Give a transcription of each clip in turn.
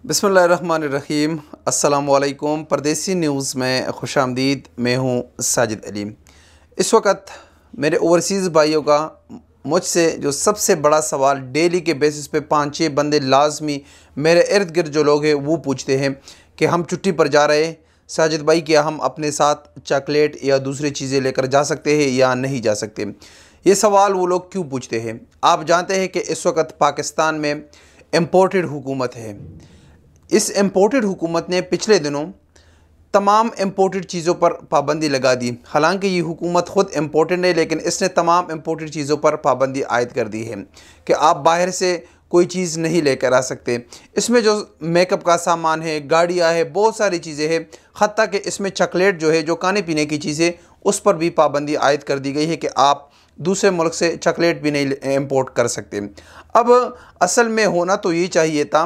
बिस्मिल्लाहिर्रहमानिर्रहीम। अस्सलामु अलैकुम। परदेसी न्यूज़ में खुशामदीद। मैं हूँ साजिद अली। इस वक्त मेरे ओवरसीज़ भाइयों का मुझसे जो सबसे बड़ा सवाल डेली के बेसिस पे 5-6 बंदे लाजमी मेरे इर्द गिर्द जो लोग हैं वो पूछते हैं कि हम छुट्टी पर जा रहे हैं साजिद भाई, क्या हम अपने साथ चॉकलेट या दूसरी चीज़ें लेकर जा सकते हैं या नहीं जा सकते। ये सवाल वो लोग क्यों पूछते हैं? आप जानते हैं कि इस वक्त पाकिस्तान में इम्पोर्टेड हुकूमत है। इस इम्पोर्टेड हुकूमत ने पिछले दिनों तमाम इम्पोर्टेड चीज़ों पर पाबंदी लगा दी। हालांकि ये हुकूमत ख़ुद इम्पोर्टेड है, लेकिन इसने तमाम इम्पोर्टेड चीज़ों पर पाबंदी आयद कर दी है कि आप बाहर से कोई चीज़ नहीं लेकर आ सकते। इसमें जो मेकअप का सामान है, गाड़ियाँ है, बहुत सारी चीज़ें हैं। हत्ता कि इसमें चॉकलेट जो है, जो खाने पीने की चीज़ें, उस पर भी पाबंदी आयद कर दी गई है कि आप दूसरे मुल्क से चॉकलेट भी नहीं इम्पोर्ट कर सकते। अब असल में होना तो ये चाहिए था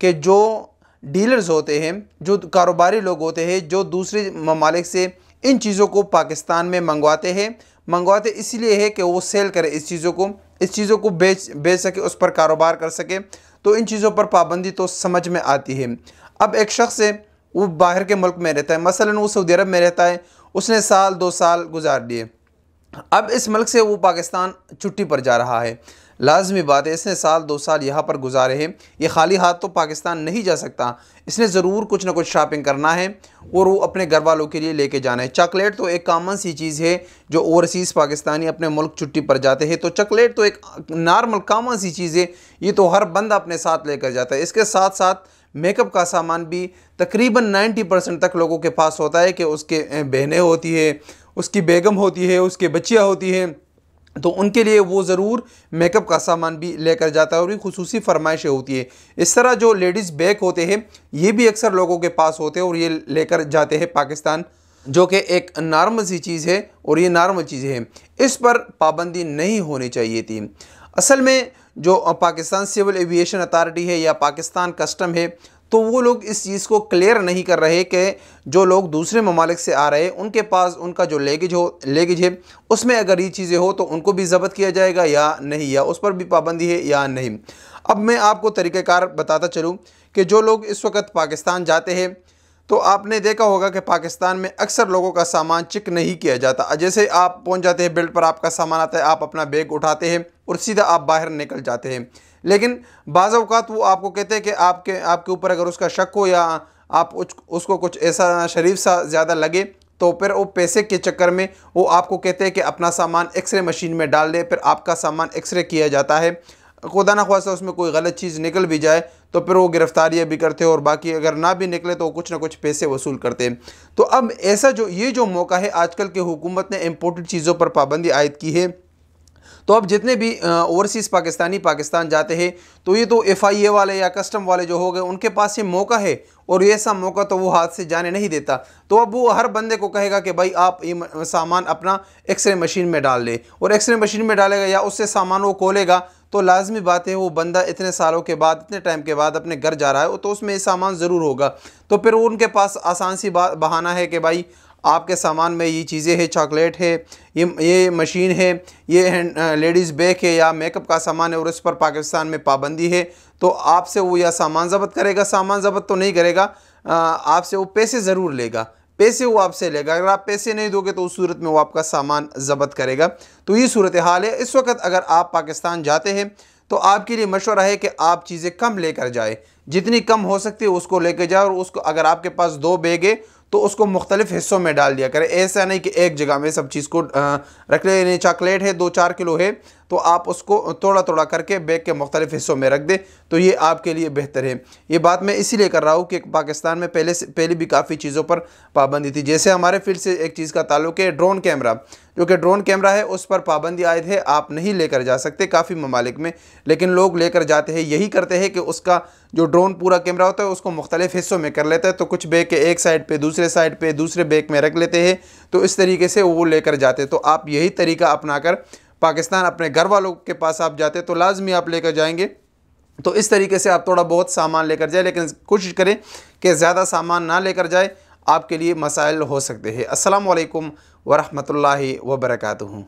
कि जो डीलर्स होते हैं, जो कारोबारी लोग होते हैं, जो दूसरे ममालिक से इन चीज़ों को पाकिस्तान में मंगवाते इसलिए है कि वो सेल करे इस चीज़ों को बेच सके, उस पर कारोबार कर सके। तो इन चीज़ों पर पाबंदी तो समझ में आती है। अब एक शख्स है, वो बाहर के मुल्क में रहता है, मसलन वो सऊदी अरब में रहता है, उसने साल 2 साल गुजार लिए। अब इस मुल्क से वो पाकिस्तान छुट्टी पर जा रहा है। लाजमी बात है, इसने साल 2 साल यहाँ पर गुजारे हैं, ये खाली हाथ तो पाकिस्तान नहीं जा सकता। इसने ज़रूर कुछ ना कुछ शॉपिंग करना है और वो अपने घर वालों के लिए लेके जाना है। चॉकलेट तो एक कॉमन सी चीज़ है, जो ओवरसीज़ पाकिस्तानी अपने मुल्क छुट्टी पर जाते हैं तो चॉकलेट तो एक नॉर्मल कॉमन सी चीज़ है, ये तो हर बंदा अपने साथ लेकर जाता है। इसके साथ साथ मेकअप का सामान भी तकरीबन 90% तक लोगों के पास होता है कि उसके बहनें होती है, उसकी बेगम होती है, उसकी बच्चियाँ होती हैं, तो उनके लिए वो ज़रूर मेकअप का सामान भी लेकर जाता है और ये खुसूसी फरमाइशें होती है। इस तरह जो लेडीज़ बैग होते हैं, ये भी अक्सर लोगों के पास होते हैं और ये लेकर जाते हैं पाकिस्तान, जो कि एक नॉर्मल सी चीज़ है और ये नॉर्मल चीज़ है। इस पर पाबंदी नहीं होनी चाहिए थी। असल में जो पाकिस्तान सिविल एविएशन अथॉरिटी है या पाकिस्तान कस्टम है, तो वो लोग इस चीज़ को क्लियर नहीं कर रहे कि जो लोग दूसरे ममालिक से आ रहे हैं उनके पास उनका जो लेगेज है उसमें अगर ये चीज़ें हो तो उनको भी ज़ब्त किया जाएगा या नहीं, या उस पर भी पाबंदी है या नहीं। अब मैं आपको तरीक़ाकार बताता चलूँ कि जो लोग इस वक्त पाकिस्तान जाते हैं, तो आपने देखा होगा कि पाकिस्तान में अक्सर लोगों का सामान चेक नहीं किया जाता। जैसे आप पहुंच जाते हैं, बेल्ट पर आपका सामान आता है, आप अपना बैग उठाते हैं और सीधा आप बाहर निकल जाते हैं। लेकिन बाज़ औक़ात वो आपको कहते हैं कि आपके ऊपर अगर उसका शक हो या आप उसको कुछ ऐसा शरीफ सा ज़्यादा लगे, तो फिर वो पैसे के चक्कर में वो आपको कहते हैं कि अपना सामान एक्सरे मशीन में डाल दें। फिर आपका सामान एक्सरे किया जाता है। खुदा न ख्वास्ता उसमें कोई गलत चीज़ निकल भी जाए तो फिर वो गिरफ्तारियाँ भी करते हैं, और बाकी अगर ना भी निकले तो कुछ ना कुछ पैसे वसूल करते हैं। तो अब ऐसा ये जो मौका है, आजकल की हुकूमत ने इम्पोर्टेड चीज़ों पर पाबंदी आयद की है। तो अब जितने भी ओवरसीज़ पाकिस्तानी पाकिस्तान जाते हैं, तो ये तो FIA वाले या कस्टम वाले जो हो गए, उनके पास ये मौका है और ये ऐसा मौका तो वो हाथ से जाने नहीं देता। तो अब वो हर बंदे को कहेगा कि भाई आप ये सामान अपना एक्सरे मशीन में डाल ले, और एक्सरे मशीन में डालेगा या उससे सामान वो खोलेगा, तो लाजमी बात है वो बंदा इतने सालों के बाद, इतने टाइम के बाद अपने घर जा रहा है, तो उसमें सामान ज़रूर होगा। तो फिर वो उनके पास आसान सी बहाना है कि भाई आपके सामान में ये चीज़ें हैं, चॉकलेट है, ये मशीन है, ये लेडीज़ बैग है या मेकअप का सामान है और इस पर पाकिस्तान में पाबंदी है। तो आपसे वो या सामान ज़ब्त करेगा, सामान ज़ब्त तो नहीं करेगा, आपसे वो पैसे ज़रूर लेगा, पैसे वो आपसे लेगा। अगर आप पैसे नहीं दोगे तो उस सूरत में वो आपका सामान ज़ब्त करेगा। तो ये सूरत हाल है इस वक्त। अगर आप पाकिस्तान जाते हैं तो आपके लिए मशवरा है कि आप चीज़ें कम लेकर जाए, जितनी कम हो सकती है उसको लेकर जाए, और उसको अगर आपके पास 2 बैग है तो उसको मुख्तलिफ़ हिस्सों में डाल दिया करें। ऐसा नहीं कि एक जगह में सब चीज़ को रख ले। यानी चॉकलेट है 2-4 किलो है, तो आप उसको थोड़ा थोड़ा करके बैग के मुख्तलिफ़ हिस्सों में रख दें, तो ये आपके लिए बेहतर है। ये बात मैं इसीलिए कर रहा हूँ कि पाकिस्तान में पहले भी काफ़ी चीज़ों पर पाबंदी थी। जैसे हमारे फील्ड से एक चीज़ का ताल्लुक है ड्रोन कैमरा, जो कि ड्रोन कैमरा है उस पर पाबंदी आयद है, आप नहीं लेकर जा सकते काफ़ी ममालिक में, लेकिन लोग लेकर जाते हैं। यही करते हैं कि उसका जो ड्रोन पूरा कैमरा होता है उसको मुख्तलिफ़ हिस्सों में कर लेता है, तो कुछ बैग के एक साइड पे, दूसरे साइड पे, दूसरे बैग में रख लेते हैं, तो इस तरीके से वो लेकर जाते हैं। तो आप यही तरीका अपनाकर पाकिस्तान अपने घर वालों के पास आप जाते तो लाजमी आप लेकर जाएंगे। तो इस तरीके से आप थोड़ा बहुत सामान लेकर जाए, लेकिन कोशिश करें कि ज़्यादा सामान ना लेकर जाए, आपके लिए मसाइल हो सकते हैं। अस्सलामु अलैकुम वरहमतुल्लाहि वबरकातुहू।